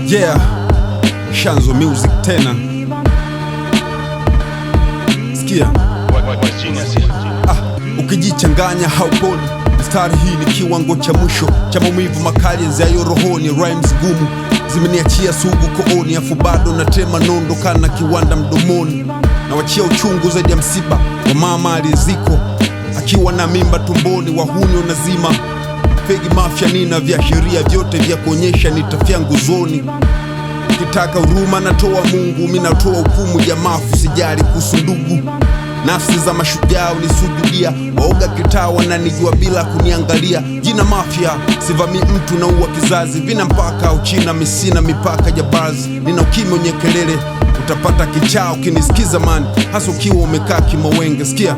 Yeah, Shanzo Music tena. Sikia. Ukijichanganya hauponi. Mstari hii ni kiwango cha mwisho cha maumivu makali yayo rohoni. Rhymes gumu zimeniachia sugu kooni, afu bado natema nondo kana kiwanda mdomoni. Na wachia uchungu zaidi ya msiba wa mama aliyeziko akiwa na mimba tumboni. Wahuni unazima fegi mafia, nina viashiria vyote vya kuonyesha nitafia nguzoni. Kitaka huruma natoa Mungu, mimi natoa hukumu ya mafu, sijali kuhusu ndugu. Nafsi za mashujaa ulisujudia, waoga kitaa wananijua bila kuniangalia. Jina mafia, sivami mtu na uwa kizazi, vina mpaka uchina misina mipaka ya bazi. Nina ukimya wenye kelele, utapata kichaa ukinisikiza man, hasa ukiwa umekaa kimawenge. Sikia,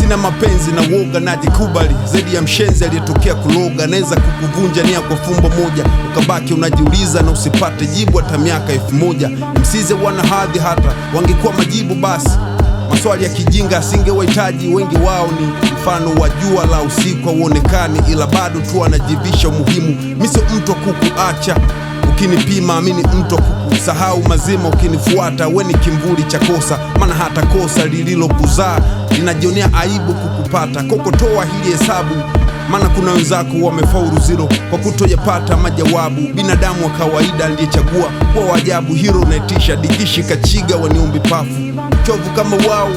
sina mapenzi na woga, najikubali zaidi ya mshenzi aliyetokea kuloga. Naweza kukuvunja nia kwa fumbo moja, ukabaki unajiuliza na usipate jibu hata miaka 1000. Msize wana hadhi hata wangekuwa majibu basi. Maswali ya kijinga asingewahitaji, wengi wao ni mfano wa jua la usiku hauonekani, ila bado tu anajivisha umuhimu. Mimi sio mtu wa kukuacha ukinipima, mimi ni mtu wa kukusahau mazima ukinifuata. We ni kimvuli cha kosa, maana hata kosa lililokuzaa linajionea aibu kukupata. Kokotoa hili hesabu, maana kuna wenzako wamefaulu zero kwa kutoyapata majawabu. Binadamu wa kawaida aliyechagua kwa wajabu, hero naitisha digishi kachiga waniumbi pafu. Chovu kama wao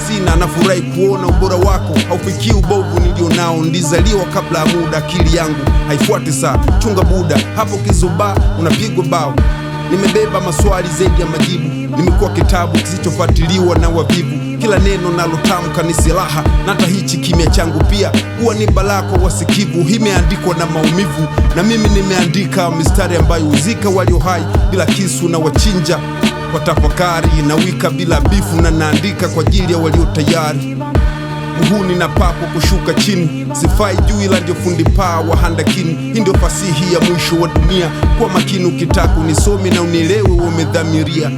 sina, nafurahi kuona ubora wako haufikii ubovu nilionao. Ndizaliwa kabla ya muda, akili yangu haifuati saa. Chunga buda, hapo kizuba unapigwa bao. Nimebeba maswali zaidi ya majibu, nimekuwa kitabu kisichofuatiliwa na wavivu. Kila neno nalotamka ni silaha, na hata hichi kimya changu pia huwa ni balaa kwa wasikivu. Imeandikwa na maumivu, na mimi nimeandika mistari ambayo uzika walio hai bila kisu, na wachinja kwa tafakari, na wika bila bifu, na naandika kwa ajili ya walio tayari. Muhuni na papo kushuka chini, sifai juu ila ndio fundi paa wa handakini. Hii ndio fasihi ya mwisho wa dunia, kwa makini ukitaka unisome na unielewe umedhamiria.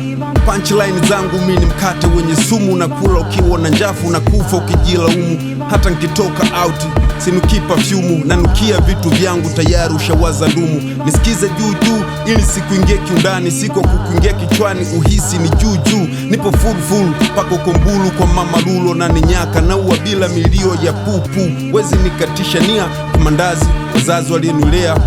Punchline zangu mimi ni mkate wenye sumu, na kula ukiwa na njafu na kufa ukijilaumu. Hata nikitoka out sinuki perfume, na nukia vitu vyangu tayari ushawaza ndumu. Nisikize juu ili sikuingie kiundani, siku kukuingia kichwani uhisi ni juu. Nipo full pako kombulu kwa mama lulo, na ninyaka na uwa bila milio ya pupu. Wezi nikatisha nia kumandazi, wazazi walienulea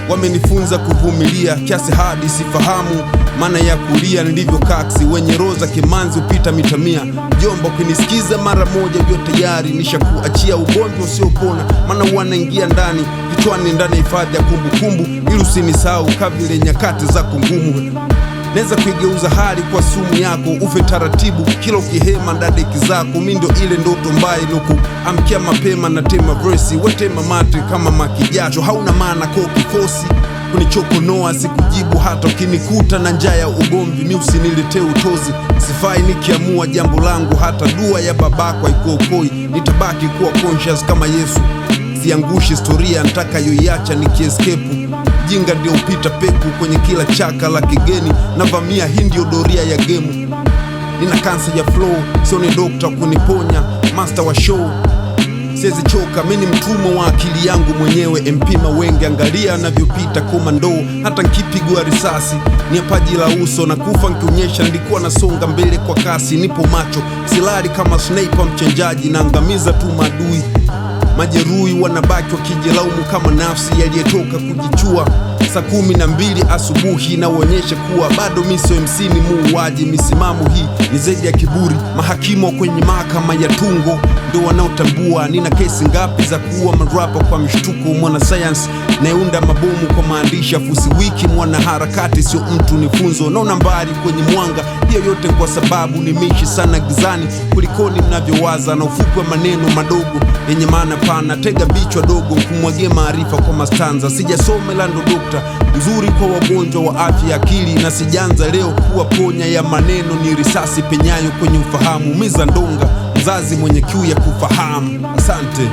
wamenifunza kuvumilia kiasi hadi sifahamu maana ya kulia. Nilivyo kaksi wenye roza kimanzi upita mitamia. Jomba ukinisikiza mara moja ujue tayari nishakuachia ugonjwa usiopona, maana wanaingia ndani kichwani, ndani hifadhi ya kumbukumbu, ili usinisahau kabla nyakati zako ngumu. Neza kuigeuza hali kwa sumu yako, ufe taratibu kila ukihema ndadeki zako. Mimi ndio ile ndoto mbaya iloku amkia mapema, na tema verse wetema mate kama makijacho. Hauna maana kwa kifosi kunichokonoa, sikujibu hata ukinikuta na njaa ya ugomvi. Mimi usiniletee utozi, sifai nikiamua jambo langu, hata dua ya babako haikuokoi. Nitabaki kuwa conscious kama Yesu, siangushi historia nitakayoiacha nikiescape. Jinga ndio upita peku kwenye kila chaka la kigeni, navamia hii ndio doria ya game. Nina kansa ya flow, sio ni dokta kuniponya, master wa show. Siwezi choka, mimi ni mtumwa wa akili yangu mwenyewe. Mpima wengi, angalia navyopita komando. Hata nkipigwa risasi ni paji la uso, na kufa nkionyesha nilikuwa nasonga mbele kwa kasi. Nipo macho, silali kama sniper mchenjaji, naangamiza tu maadui. Majeruhi wanabaki wakijilaumu kama nafsi yaliyetoka kujichua. Saa 12 asubuhi naonyesha kuwa bado mimi sio MC, ni muuaji. Misimamo hii ni zaidi ya kiburi, mahakimu kwenye mahakama ya tungo ndio wanaotambua. Nina kesi ngapi za kuua marapa kwa mshtuko, mwana science naunda mabomu kwa maandishi. Afusi wiki mwana harakati sio mtu, ni funzo. Naona mbali kwenye mwanga, hiyo yote kwa sababu nimeishi sana gizani kulikoni mnavyowaza, na ufukwe maneno madogo yenye maana pana. Tega bichwa dogo kumwagie maarifa kwa mastanza. Sijasoma ila ndo dokta mzuri kwa wagonjwa wa afya ya akili, na sijanza leo kuwa ponya ya maneno. Ni risasi penyayo kwenye ufahamu, miza ndonga mzazi mwenye kiu ya kufahamu. Asante.